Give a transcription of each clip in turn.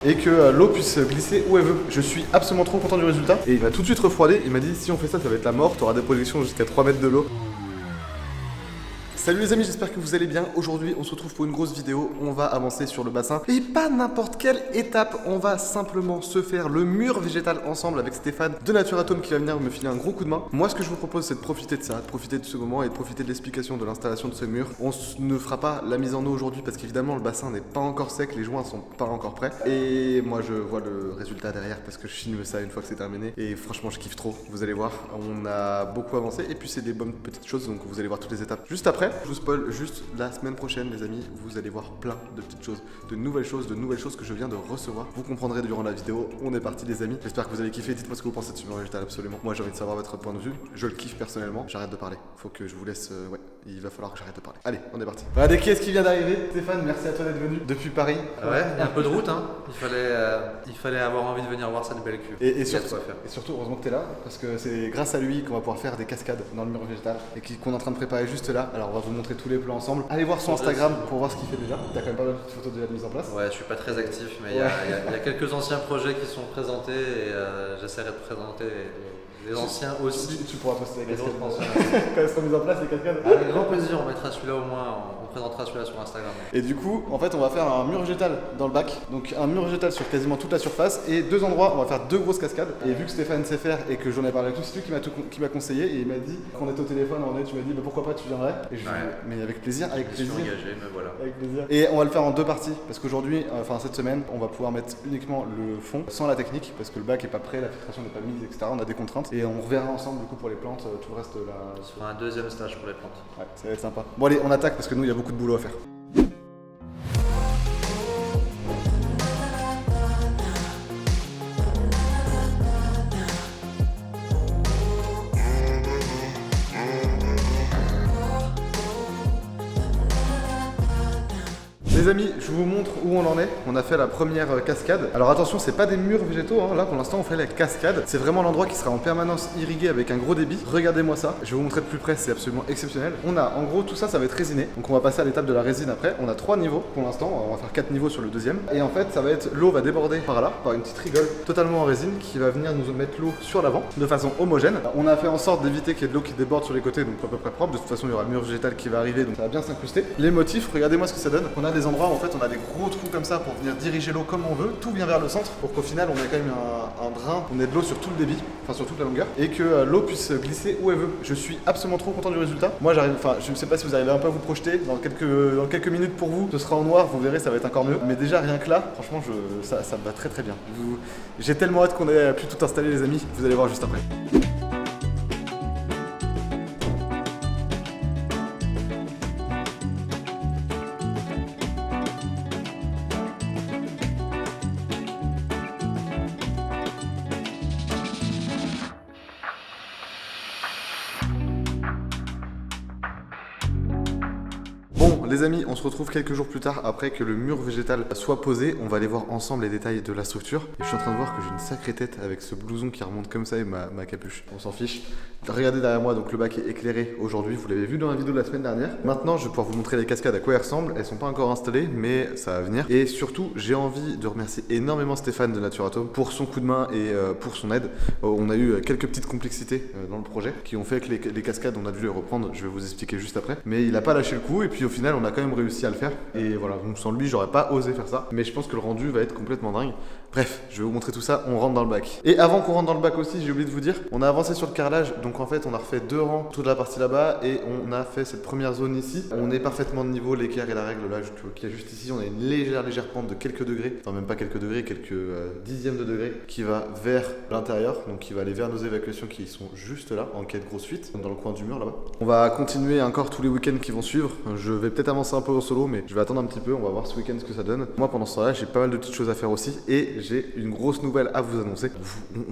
et que l'eau puisse glisser où elle veut. Je suis absolument trop content du résultat et il m'a tout de suite refroidé. Il m'a dit si on fait ça, ça va être la mort, t'auras des projections jusqu'à 3 mètres de l'eau. Salut les amis, j'espère que vous allez bien. Aujourd'hui, on se retrouve pour une grosse vidéo. On va avancer sur le bassin. Et pas n'importe quelle étape. On va simplement se faire le mur végétal ensemble avec Stéphane de Nature Atome qui va venir me filer un gros coup de main. Moi, ce que je vous propose, c'est de profiter de ça, de profiter de ce moment et de profiter de l'explication de l'installation de ce mur. On ne fera pas la mise en eau aujourd'hui parce qu'évidemment, le bassin n'est pas encore sec, les joints sont pas encore prêts. Et moi, je vois le résultat derrière parce que je filme ça une fois que c'est terminé. Et franchement, je kiffe trop. Vous allez voir, on a beaucoup avancé. Et puis, c'est des bonnes petites choses, donc vous allez voir toutes les étapes juste après. Je vous spoil juste la semaine prochaine, les amis, vous allez voir plein de petites choses, de nouvelles choses que je viens de recevoir. Vous comprendrez durant la vidéo. On est parti, les amis. J'espère que vous allez kiffer. Dites-moi ce que vous pensez de ce mur végétal, absolument. Moi, j'ai envie de savoir votre point de vue. Je le kiffe personnellement. J'arrête de parler. Faut que je vous laisse. Ouais, il va falloir que j'arrête de parler. Allez, on est parti. Regardez qui est-ce qui vient d'arriver. Stéphane, merci à toi d'être venu depuis Paris. Ouais, il y a un peu de route, hein. Il fallait avoir envie de venir voir cette belle cuve. Et surtout, heureusement que tu es là, parce que c'est grâce à lui qu'on va pouvoir faire des cascades dans le mur végétal et qu'on est en train de préparer juste là. Alors, on va vous montrer tous les plans ensemble. Allez voir son Instagram pour voir ce qu'il fait déjà. T'as quand même pas mal de petites photos déjà de mise en place. Ouais, je suis pas très actif, mais il y a quelques anciens projets qui sont présentés et j'essaierai de présenter les anciens aussi. Tu pourras poster les cascades quand elles seront mises en place, les cascades. Avec grand plaisir, on mettra celui-là au moins, on présentera celui-là sur Instagram. Et du coup, en fait, on va faire un mur végétal dans le bac. Donc un mur végétal sur quasiment toute la surface et deux endroits, on va faire deux grosses cascades. Et vu que Stéphane sait faire et que j'en ai parlé avec lui, c'est lui qui m'a conseillé et il m'a dit qu'on était au téléphone, tu m'as dit mais pourquoi pas tu viendrais. Et je lui ai dit, mais avec plaisir, avec plaisir. Je suis engagé, mais voilà. Avec plaisir. Et on va le faire en deux parties parce qu'aujourd'hui, enfin cette semaine, on va pouvoir mettre uniquement le fond sans la technique parce que le bac est pas prêt, la filtration n'est pas mise, etc. On a des contraintes et on reverra ensemble du coup pour les plantes, tout le reste là. Ce sera un deuxième stage pour les plantes. Ouais, ça va être sympa. Bon allez, on attaque parce que nous il y a beaucoup de boulot à faire. Les amis, je vous montre où on en est. On a fait la première cascade. Alors attention, c'est pas des murs végétaux, hein. Là pour l'instant on fait la cascade. C'est vraiment l'endroit qui sera en permanence irrigué avec un gros débit. Regardez-moi ça, je vais vous montrer de plus près, c'est absolument exceptionnel. On a en gros tout ça, ça va être résiné. Donc on va passer à l'étape de la résine après. On a 3 niveaux pour l'instant, on va faire 4 niveaux sur le deuxième. Et en fait ça va être, l'eau va déborder par là, par une petite rigole totalement en résine qui va venir nous mettre l'eau sur l'avant de façon homogène. On a fait en sorte d'éviter qu'il y ait de l'eau qui déborde sur les côtés, donc à peu près propre. De toute façon il y aura le mur végétal qui va arriver, donc ça va bien s'incruster. Les motifs, regardez-moi ce que ça donne. On a des endroits où en fait on a des gros trous comme ça pour venir diriger l'eau comme on veut, tout vient vers le centre pour qu'au final on ait quand même un drain, on ait de l'eau sur tout le débit, enfin sur toute la longueur et que l'eau puisse glisser où elle veut. Je suis absolument trop content du résultat. Moi j'arrive, enfin je ne sais pas si vous arrivez un peu à vous projeter, dans quelques minutes pour vous, ce sera en noir, vous verrez ça va être encore mieux, mais déjà rien que là, franchement ça me va très très bien. J'ai tellement hâte qu'on ait pu tout installer les amis, vous allez voir juste après. Les amis, on se retrouve quelques jours plus tard après que le mur végétal soit posé. On va aller voir ensemble les détails de la structure. Et je suis en train de voir que j'ai une sacrée tête avec ce blouson qui remonte comme ça et ma capuche. On s'en fiche. Regardez derrière moi, donc le bac est éclairé aujourd'hui. Vous l'avez vu dans la vidéo de la semaine dernière. Maintenant, je vais pouvoir vous montrer les cascades à quoi elles ressemblent. Elles sont pas encore installées, mais ça va venir. Et surtout, j'ai envie de remercier énormément Stéphane de Nature Atome pour son coup de main et pour son aide. On a eu quelques petites complexités dans le projet qui ont fait que les cascades, on a dû les reprendre. Je vais vous expliquer juste après. Mais il a pas lâché le coup et puis au final, on a quand même réussi à le faire. Et voilà, donc sans lui, j'aurais pas osé faire ça. Mais je pense que le rendu va être complètement dingue. Bref, je vais vous montrer tout ça. On rentre dans le bac. Et avant qu'on rentre dans le bac aussi, j'ai oublié de vous dire, on a avancé sur le carrelage. Donc en fait, on a refait 2 rangs toute la partie là-bas et on a fait cette première zone ici. On est parfaitement de niveau, l'équerre et la règle là, qu'il y a juste ici. On a une légère pente de quelques degrés. Enfin, même pas quelques degrés, quelques dixièmes de degrés qui va vers l'intérieur. Donc qui va aller vers nos évacuations qui sont juste là, en quai de grosse fuite, dans le coin du mur là-bas. On va continuer encore tous les week-ends qui vont suivre. Je vais peut-être avancer un peu au solo, mais je vais attendre un petit peu. On va voir ce week-end ce que ça donne. Moi, pendant ce temps-là, j'ai pas mal de petites choses à faire aussi et j'ai une grosse nouvelle à vous annoncer.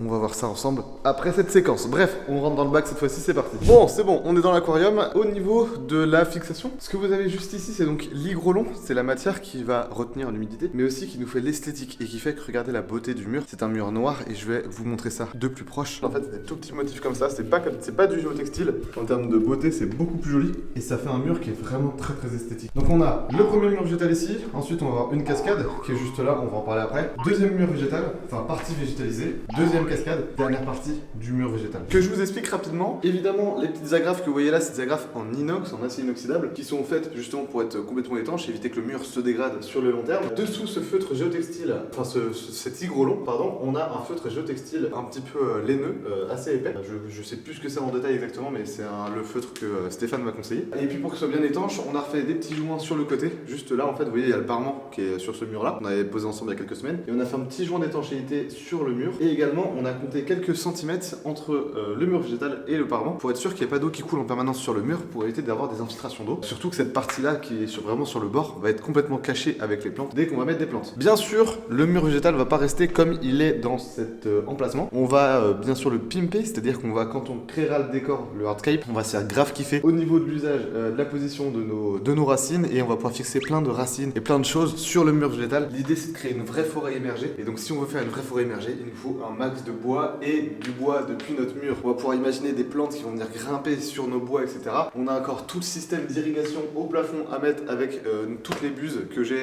On va voir ça ensemble après cette séquence. Bref, on rentre dans le bac cette fois-ci, c'est parti. Bon, c'est bon, on est dans l'aquarium. Au niveau de la fixation, ce que vous avez juste ici, c'est donc l'hygrolon. C'est la matière qui va retenir l'humidité, mais aussi qui nous fait l'esthétique et qui fait que regardez la beauté du mur. C'est un mur noir et je vais vous montrer ça de plus proche. En fait, c'est des tout petits motifs comme ça. C'est pas du géotextile. En termes de beauté, c'est beaucoup plus joli et ça fait un mur qui est vraiment très très esthétique. esthétique. Donc on a le premier mur végétal ici, ensuite on va avoir une cascade qui est juste là, on va en parler après. Deuxième mur végétal, enfin partie végétalisée. Deuxième cascade, dernière partie du mur végétal. Que je vous explique rapidement, évidemment les petites agrafes que vous voyez là, c'est des agrafes en inox, en acier inoxydable, qui sont faites justement pour être complètement étanches, éviter que le mur se dégrade sur le long terme. Dessous ce feutre géotextile, enfin cet hygrolon, pardon, on a un feutre géotextile un petit peu laineux, assez épais. Je sais plus ce que c'est en détail exactement, mais c'est le feutre que Stéphane m'a conseillé. Et puis pour que ce soit bien étanche, on a refait des petits joints sur le côté, juste là en fait, vous voyez il y a le parement qui est sur ce mur là, on avait posé ensemble il y a quelques semaines, et on a fait un petit joint d'étanchéité sur le mur, et également on a compté quelques centimètres entre le mur végétal et le parement, pour être sûr qu'il n'y ait pas d'eau qui coule en permanence sur le mur, pour éviter d'avoir des infiltrations d'eau. Surtout que cette partie là, qui est vraiment sur le bord, va être complètement cachée avec les plantes, dès qu'on va mettre des plantes. Bien sûr, le mur végétal va pas rester comme il est dans cet emplacement, on va bien sûr le pimper, c'est-à-dire qu'on va, quand on créera le décor, le hardscape, on va se faire grave kiffer au niveau de l'usage, de la position de nos racines, et on va pouvoir fixer plein de racines et plein de choses sur le mur végétal. L'idée c'est de créer une vraie forêt émergée, et donc si on veut faire une vraie forêt émergée, il nous faut un max de bois, et du bois depuis notre mur. On va pouvoir imaginer des plantes qui vont venir grimper sur nos bois, etc. On a encore tout le système d'irrigation au plafond à mettre avec toutes les buses que j'ai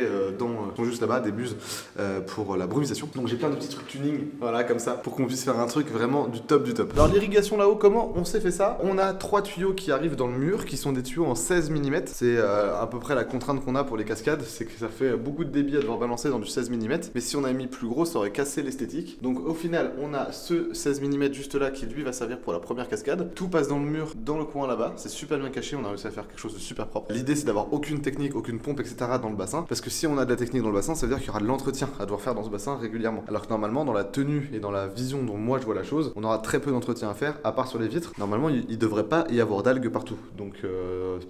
sont juste là-bas, des buses pour la brumisation. Donc j'ai plein de petits trucs tuning, voilà, comme ça, pour qu'on puisse faire un truc vraiment du top du top. Alors l'irrigation là-haut, comment on s'est fait ça? On a 3 tuyaux qui arrivent dans le mur, qui sont des tuyaux en 16 mm. C'est à peu près la contrainte qu'on a pour les cascades, c'est que ça fait beaucoup de débit à devoir balancer dans du 16 mm. Mais si on avait mis plus gros, ça aurait cassé l'esthétique. Donc au final, on a ce 16 mm juste là qui lui va servir pour la première cascade. Tout passe dans le mur, dans le coin là-bas. C'est super bien caché, on a réussi à faire quelque chose de super propre. L'idée c'est d'avoir aucune technique, aucune pompe, etc. dans le bassin. Parce que si on a de la technique dans le bassin, ça veut dire qu'il y aura de l'entretien à devoir faire dans ce bassin régulièrement. Alors que normalement, dans la tenue et dans la vision dont moi je vois la chose, on aura très peu d'entretien à faire, à part sur les vitres. Normalement, il devrait pas y avoir d'algues partout. Donc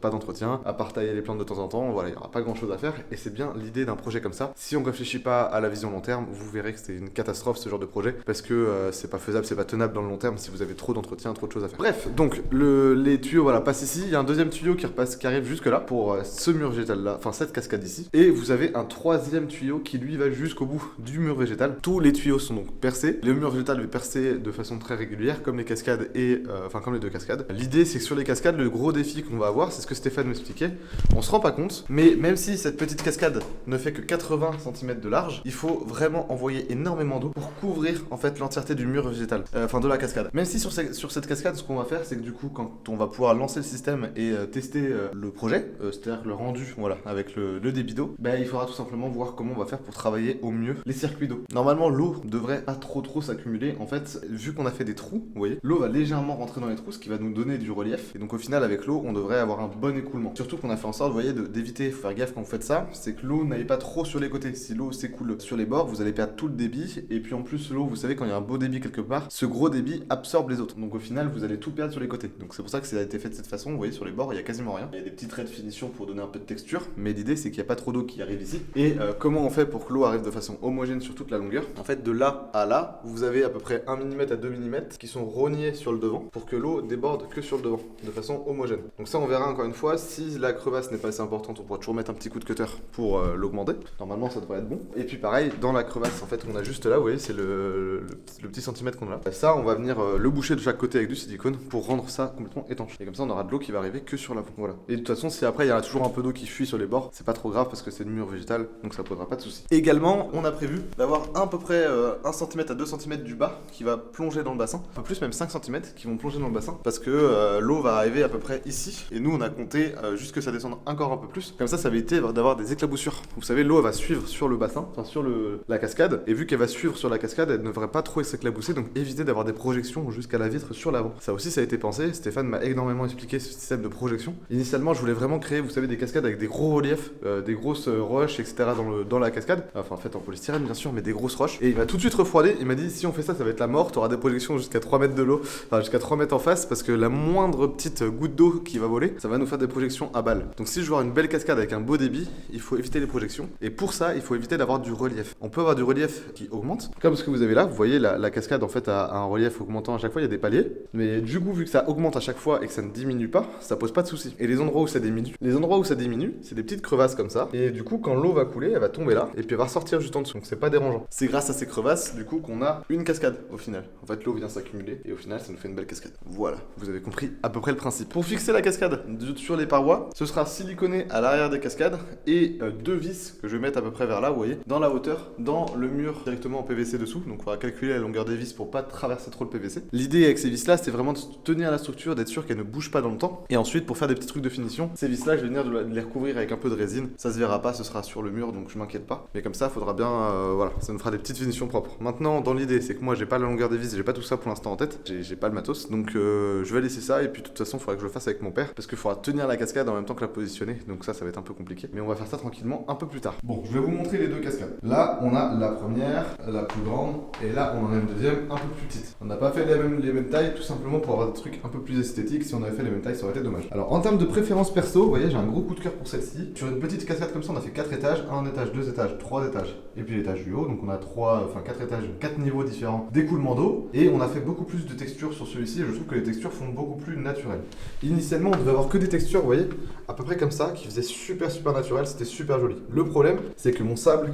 pas d'entretien, à part tailler les plantes de temps en temps, voilà, il n'y aura pas grand chose à faire. Et c'est bien l'idée d'un projet comme ça. Si on réfléchit pas à la vision long terme, vous verrez que c'est une catastrophe ce genre de projet. Parce que c'est pas faisable, c'est pas tenable dans le long terme si vous avez trop d'entretien, trop de choses à faire. Bref, donc les tuyaux voilà, passent ici. Il y a un deuxième tuyau qui arrive jusque là pour ce mur végétal là, enfin cette cascade ici. Et vous avez un troisième tuyau qui lui va jusqu'au bout du mur végétal. Tous les tuyaux sont donc percés. Le mur végétal est percé de façon très régulière, comme les cascades et comme les deux cascades. L'idée c'est que sur les cascades, le gros défi qu'on va avoir, c'est ce que Stéphane m'expliquait. On se rend pas compte, mais même si cette petite cascade ne fait que 80 cm de large, il faut vraiment envoyer énormément d'eau pour couvrir en fait l'entièreté du mur végétal, enfin de la cascade. Même si sur cette cascade, ce qu'on va faire, c'est que du coup, quand on va pouvoir lancer le système et tester le projet, c'est-à-dire le rendu, voilà, avec le débit d'eau, il faudra tout simplement voir comment on va faire pour travailler au mieux les circuits d'eau. Normalement, l'eau devrait pas trop s'accumuler. En fait, vu qu'on a fait des trous, vous voyez, l'eau va légèrement rentrer dans les trous, ce qui va nous donner du relief. Et donc au final, avec l'eau, on devrait avoir un bon écoulement. Surtout qu'on a fait en sorte, vous voyez, d'éviter, faut faire gaffe quand vous faites ça, c'est que l'eau n'aille pas trop sur les côtés. Si l'eau s'écoule sur les bords, vous allez perdre tout le débit. Et puis en plus, l'eau, vous savez, quand il y a un beau débit quelque part, ce gros débit absorbe les autres. Donc au final, vous allez tout perdre sur les côtés. Donc c'est pour ça que ça a été fait de cette façon. Vous voyez, sur les bords, il y a quasiment rien. Il y a des petits traits de finition pour donner un peu de texture. Mais l'idée, c'est qu'il n'y a pas trop d'eau qui arrive ici. Et comment on fait pour que l'eau arrive de façon homogène sur toute la longueur? En fait, de là à là, vous avez à peu près 1 mm à 2 mm qui sont rognés sur le devant pour que l'eau déborde que sur le devant, de façon homogène. Donc ça, on verra encore une fois. Si la crevasse n'est pas assez importante, on pourra toujours mettre un petit coup de cutter pour l'augmenter. Normalement, ça devrait être bon. Et puis pareil, dans la crevasse, en fait, on a juste là, vous voyez, c'est le petit centimètre qu'on a là. Ça, on va venir le boucher de chaque côté avec du silicone pour rendre ça complètement étanche. Et comme ça, on aura de l'eau qui va arriver que sur l'avant. Voilà. Et de toute façon, si après, il y a toujours un peu d'eau qui fuit sur les bords, c'est pas trop grave parce que c'est le mur végétal, donc ça posera pas de soucis. Également, on a prévu d'avoir à peu près 1 cm à 2 cm du bas qui va plonger dans le bassin. Un peu plus, même 5 cm qui vont plonger dans le bassin parce que l'eau va arriver à peu près ici. Et nous, on a compté juste que ça descende encore un peu plus. Comme ça va éviter d'avoir des éclaboussures. Vous savez, l'eau, elle va suivre sur le bassin, enfin sur la cascade. Et vu qu'elle va suivre sur la cascade, elle ne devrait pas trop s'éclabousser. Donc éviter d'avoir des projections jusqu'à la vitre sur l'avant. Ça aussi, ça a été pensé. Stéphane m'a énormément expliqué ce système de projection. Initialement, je voulais vraiment créer, vous savez, des cascades avec des gros reliefs, des grosses roches, etc. dans la cascade. Enfin, en fait, en polystyrène, bien sûr, mais des grosses roches. Et il m'a tout de suite refroidi. Il m'a dit, si on fait ça, ça va être la mort. T'auras des projections jusqu'à 3 mètres de l'eau, enfin jusqu'à 3 mètres en face, parce que la moindre petite goutte d'eau qui va voler, ça va nous faire des projections à balles. Donc si je veux avoir une belle cascade avec un beau débit, il faut éviter les projections. Et pour ça, il faut éviter d'avoir du relief. On peut avoir du relief qui augmente, comme ce que vous avez là. Vous voyez, la cascade en fait a un relief augmentant à chaque fois. Il y a des paliers, mais du coup, vu que ça augmente à chaque fois et que ça ne diminue pas, ça pose pas de soucis. Et les endroits où ça diminue, c'est des petites crevasses comme ça. Et du coup, quand l'eau va couler, elle va tomber là et puis elle va ressortir juste en dessous. Donc c'est pas dérangeant. C'est grâce à ces crevasses, du coup, qu'on a une cascade au final. En fait, l'eau vient s'accumuler et au final, ça nous fait une belle cascade. Voilà, vous avez compris à peu près le principe. Pour fixer la cascade sur les parois, ce sera siliconé à l'arrière des cascades et deux vis que je vais mettre à peu près vers là, vous voyez, dans la hauteur, dans le mur directement en PVC dessous. Donc on va calculer la longueur des vis pour pas traverser trop le PVC. L'idée avec ces vis là, c'était vraiment de tenir la structure, d'être sûr qu'elle ne bouge pas dans le temps. Et ensuite pour faire des petits trucs de finition, ces vis là, je vais venir de les recouvrir avec un peu de résine. Ça se verra pas, ce sera sur le mur, donc je m'inquiète pas. Mais comme ça, faudra bien, voilà, ça me fera des petites finitions propres. Maintenant, dans l'idée, c'est que moi j'ai pas la longueur des vis, j'ai pas tout ça pour l'instant en tête, j'ai pas le matos, donc je vais laisser ça et puis de toute façon, il faudra que je le fasse avec mon père parce qu'il faudra tenir la cascade en même temps que la positionner. Donc ça va être un peu compliqué, mais on va faire ça tranquillement un peu plus tard. Bon, je vais vous montrer les deux cascades. Là, on a la première, la plus grande, et là, on en a une deuxième un peu plus petite. On n'a pas fait les mêmes tailles, tout simplement pour avoir des trucs un peu plus esthétiques. Si on avait fait les mêmes tailles, ça aurait été dommage. Alors, en termes de préférence perso, vous voyez, j'ai un gros coup de cœur pour celle-ci. Sur une petite cascade comme ça, on a fait 4 étages, 1 étage, 2 étages, 3 étages, et puis l'étage du haut. Donc on a 4 étages, 4 niveaux différents d'écoulement d'eau, et on a fait beaucoup plus de textures sur celui-ci, et je trouve que les textures font beaucoup plus naturelles. Initialement, on devait avoir que des textures, vous voyez, à peu près comme ça, qui faisaient super naturel, c'était super joli. Le problème, c'est que mon sable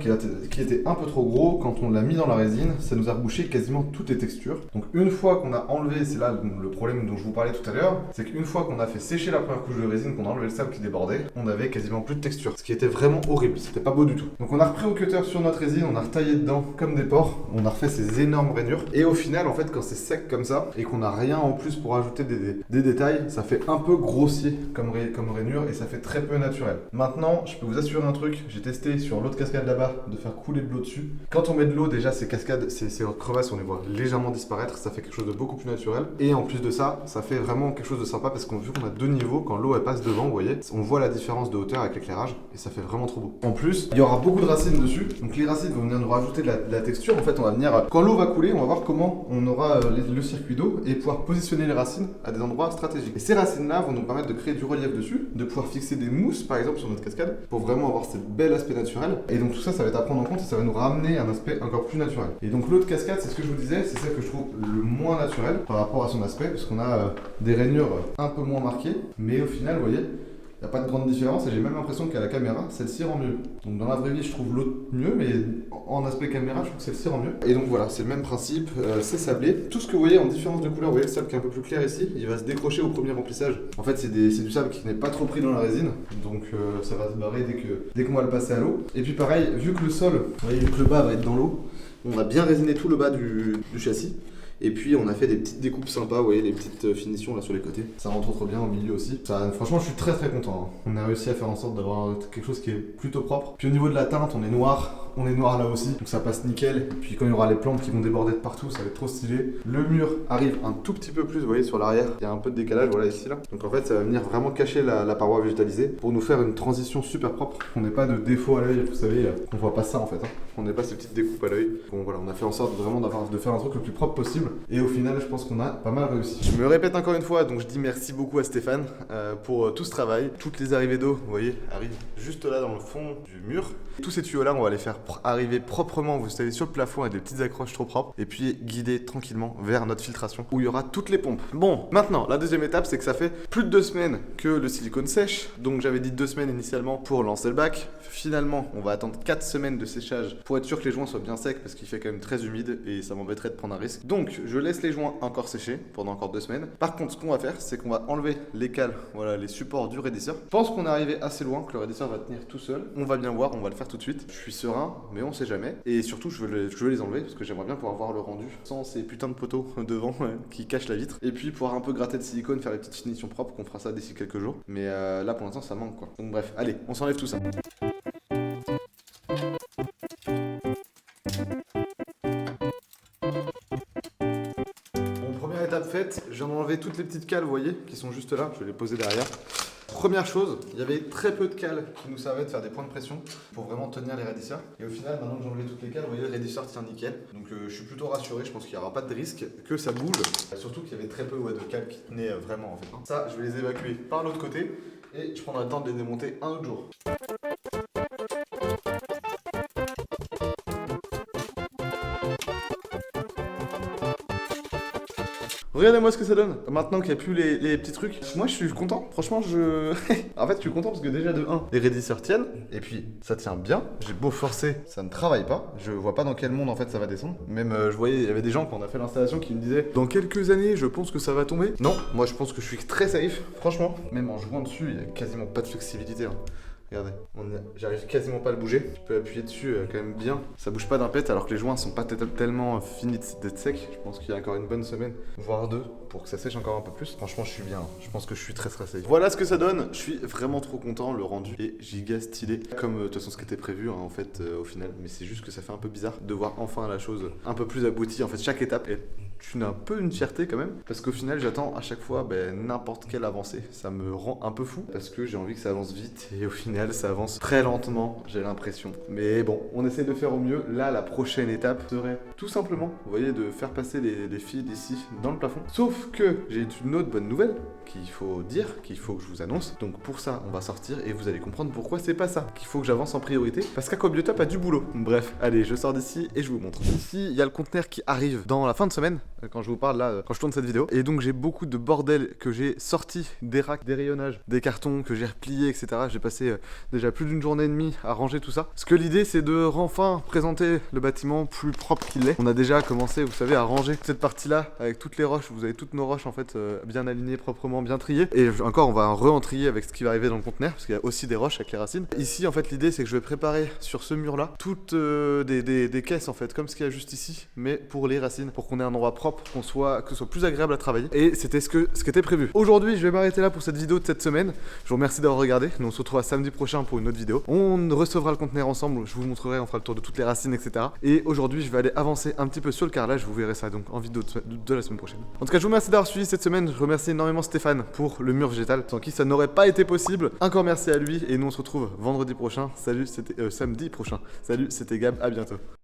qui était un peu trop gros, quand on l'a mis dans la résine, ça nous a rebouché quasiment toutes les textures. Donc une fois qu'on a enlevé, c'est là le problème dont je vous parlais tout à l'heure, c'est qu'une fois qu'on a fait sécher la première couche de résine, qu'on a enlevé le sable qui débordait, on avait quasiment plus de texture, ce qui était vraiment horrible, c'était pas beau du tout. Donc on a repris au cutter sur notre résine, on a retaillé dedans comme des porcs, on a refait ces énormes rainures, et au final, en fait, quand c'est sec comme ça, et qu'on n'a rien en plus pour ajouter des détails, ça fait un peu grossier comme rainure, et ça fait très peu naturel. Maintenant, je peux vous assurer un truc, j'ai testé sur l'autre cascade là-bas de faire couler de l'eau dessus. Quand on met de l'eau, déjà ces cascades, ces crevasses, on les voit légèrement disparaître, ça fait quelque chose de beaucoup plus naturel. Et en plus de ça, ça fait vraiment quelque chose de sympa parce vu qu'on a deux niveaux, quand l'eau elle passe devant, vous voyez, on voit la différence de hauteur avec l'éclairage et ça fait vraiment trop beau. En plus, il y aura beaucoup de racines dessus, donc les racines vont venir nous rajouter de la texture. En fait, on va venir, quand l'eau va couler, on va voir comment on aura le circuit d'eau et pouvoir positionner les racines à des endroits stratégiques. Et ces racines-là vont nous permettre de créer du relief dessus, de pouvoir fixer des mousses par exemple sur notre cascade pour vraiment avoir ce bel aspect naturel. Et donc tout ça, ça va être à prendre en compte et ça va nous ramener un aspect encore plus naturel. Et donc l'autre cascade, c'est ce que je vous disais, c'est celle que je trouve le moins naturel par rapport à son aspect, parce qu'on a des rainures un peu moins marquées, mais au final, vous voyez, il n'y a pas de grande différence et j'ai même l'impression qu'à la caméra, celle-ci rend mieux. Donc dans la vraie vie, je trouve l'autre mieux, mais en aspect caméra, je trouve que celle-ci rend mieux. Et donc voilà, c'est le même principe, c'est sablé. Tout ce que vous voyez en différence de couleur, vous voyez le sable qui est un peu plus clair ici, il va se décrocher au premier remplissage. En fait, c'est du sable qui n'est pas trop pris dans la résine, donc ça va se barrer dès qu'on va le passer à l'eau. Et puis pareil, vu que le sol, vous voyez, vu que le bas va être dans l'eau, on a bien résiné tout le bas du châssis. Et puis on a fait des petites découpes sympas, vous voyez les petites finitions là sur les côtés. Ça rentre trop bien au milieu aussi. Franchement je suis très content. On a réussi à faire en sorte d'avoir quelque chose qui est plutôt propre. Puis au niveau de la teinte, on est noir là aussi, donc ça passe nickel. Et puis quand il y aura les plantes qui vont déborder de partout, ça va être trop stylé. Le mur arrive un tout petit peu plus, vous voyez sur l'arrière, il y a un peu de décalage, voilà ici là. Donc en fait ça va venir vraiment cacher la paroi végétalisée pour nous faire une transition super propre. On n'ait pas de défaut à l'œil, vous savez, on voit pas ça en fait. On n'ait pas ces petites découpes à l'œil. Bon voilà, on a fait en sorte vraiment de faire un truc le plus propre possible. Et au final, je pense qu'on a pas mal réussi. Je me répète encore une fois, donc je dis merci beaucoup à Stéphane pour tout ce travail. Toutes les arrivées d'eau, vous voyez, arrivent juste là dans le fond du mur. Tous ces tuyaux-là, on va les faire arriver proprement, vous savez, sur le plafond avec des petites accroches trop propres. Et puis guider tranquillement vers notre filtration où il y aura toutes les pompes. Bon, maintenant, la deuxième étape, c'est que ça fait plus de 2 semaines que le silicone sèche. Donc j'avais dit 2 semaines initialement pour lancer le bac. Finalement, on va attendre 4 semaines de séchage pour être sûr que les joints soient bien secs parce qu'il fait quand même très humide et ça m'embêterait de prendre un risque. Donc je laisse les joints encore sécher pendant encore 2 semaines. Par contre, ce qu'on va faire, c'est qu'on va enlever les cales, voilà, les supports du raidisseur. Je pense qu'on est arrivé assez loin, que le raidisseur va tenir tout seul. On va bien voir, on va le faire tout de suite. Je suis serein, mais on sait jamais. Et surtout, je veux les enlever parce que j'aimerais bien pouvoir voir le rendu sans ces putains de poteaux devant qui cachent la vitre. Et puis pouvoir un peu gratter de silicone, faire les petites finitions propres, qu'on fera ça d'ici quelques jours. Mais là, pour l'instant, ça manque quoi. Donc bref, allez, on s'enlève tout ça. Étape faite, je viens d'enlever toutes les petites cales, vous voyez, qui sont juste là, je vais les poser derrière. Première chose, il y avait très peu de cales qui nous servaient de faire des points de pression pour vraiment tenir les raidisseurs. Et au final, maintenant que j'ai enlevé toutes les cales, vous voyez, le raidisseur tient nickel. Donc je suis plutôt rassuré, je pense qu'il n'y aura pas de risque que ça bouge. Surtout qu'il y avait très peu de cales qui tenaient vraiment en fait. Ça, je vais les évacuer par l'autre côté et je prendrai le temps de les démonter un autre jour. Regardez-moi ce que ça donne. Maintenant qu'il n'y a plus les petits trucs. Moi, je suis content. Franchement, en fait, je suis content parce que déjà, de 1, les raidisseurs tiennent. Et puis, ça tient bien. J'ai beau forcer, ça ne travaille pas. Je vois pas dans quel monde, en fait, ça va descendre. Même, je voyais, il y avait des gens, quand on a fait l'installation, qui me disaient dans quelques années, je pense que ça va tomber. Non, moi, je pense que je suis très safe. Franchement, même en jouant dessus, il n'y a quasiment pas de flexibilité. Hein. Regardez, j'arrive quasiment pas à le bouger. Je peux appuyer dessus quand même bien. Ça bouge pas d'un pet alors que les joints sont pas tellement finis d'être secs. Je pense qu'il y a encore une bonne semaine, voire 2, pour que ça sèche encore un peu plus. Franchement, je suis bien. Je pense que je suis très stressé. Voilà ce que ça donne. Je suis vraiment trop content. Le rendu est giga stylé. Comme de toute façon ce qui était prévu en fait au final. Mais c'est juste que ça fait un peu bizarre de voir enfin la chose un peu plus aboutie. En fait, chaque étape est un peu une fierté quand même. Parce qu'au final, j'attends à chaque fois n'importe quelle avancée. Ça me rend un peu fou. Parce que j'ai envie que ça avance vite. Et au final, ça avance très lentement, j'ai l'impression. Mais bon, on essaie de faire au mieux. Là, la prochaine étape serait tout simplement, vous voyez, de faire passer les fils ici dans le plafond. Sauf que j'ai une autre bonne nouvelle qu'il faut dire, qu'il faut que je vous annonce. Donc pour ça, on va sortir et vous allez comprendre pourquoi c'est pas ça qu'il faut que j'avance en priorité. Parce qu'Aquabiotop a du boulot. Bref, allez, je sors d'ici et je vous montre. Ici, il y a le conteneur qui arrive dans la fin de semaine, quand je vous parle là, quand je tourne cette vidéo. Et donc j'ai beaucoup de bordel que j'ai sorti des racks, des rayonnages, des cartons que j'ai repliés, etc. J'ai passé déjà plus d'une journée et demie à ranger tout ça. Parce que l'idée c'est de enfin présenter le bâtiment plus propre qu'il est. On a déjà commencé, vous savez, à ranger cette partie là avec toutes les roches. Vous avez toutes nos roches en fait bien alignées, proprement, bien triées. Et encore on va re-entrier avec ce qui va arriver dans le conteneur parce qu'il y a aussi des roches avec les racines. Ici en fait l'idée c'est que je vais préparer sur ce mur là toutes des caisses en fait comme ce qu'il y a juste ici, mais pour les racines, pour qu'on ait un endroit propre, que ce soit plus agréable à travailler. Et c'était ce qui était prévu. Aujourd'hui je vais m'arrêter là pour cette vidéo de cette semaine. Je vous remercie d'avoir regardé. Nous on se retrouve samedi prochain pour une autre vidéo. On recevra le conteneur ensemble, je vous montrerai, on fera le tour de toutes les racines, etc. Et aujourd'hui, je vais aller avancer un petit peu sur le carrelage, vous verrez ça donc en vidéo de la semaine prochaine. En tout cas, je vous remercie d'avoir suivi cette semaine, je remercie énormément Stéphane pour le mur végétal, sans qui ça n'aurait pas été possible. Encore merci à lui, et nous on se retrouve vendredi prochain. Salut, c'était samedi prochain. Salut, c'était Gab, à bientôt.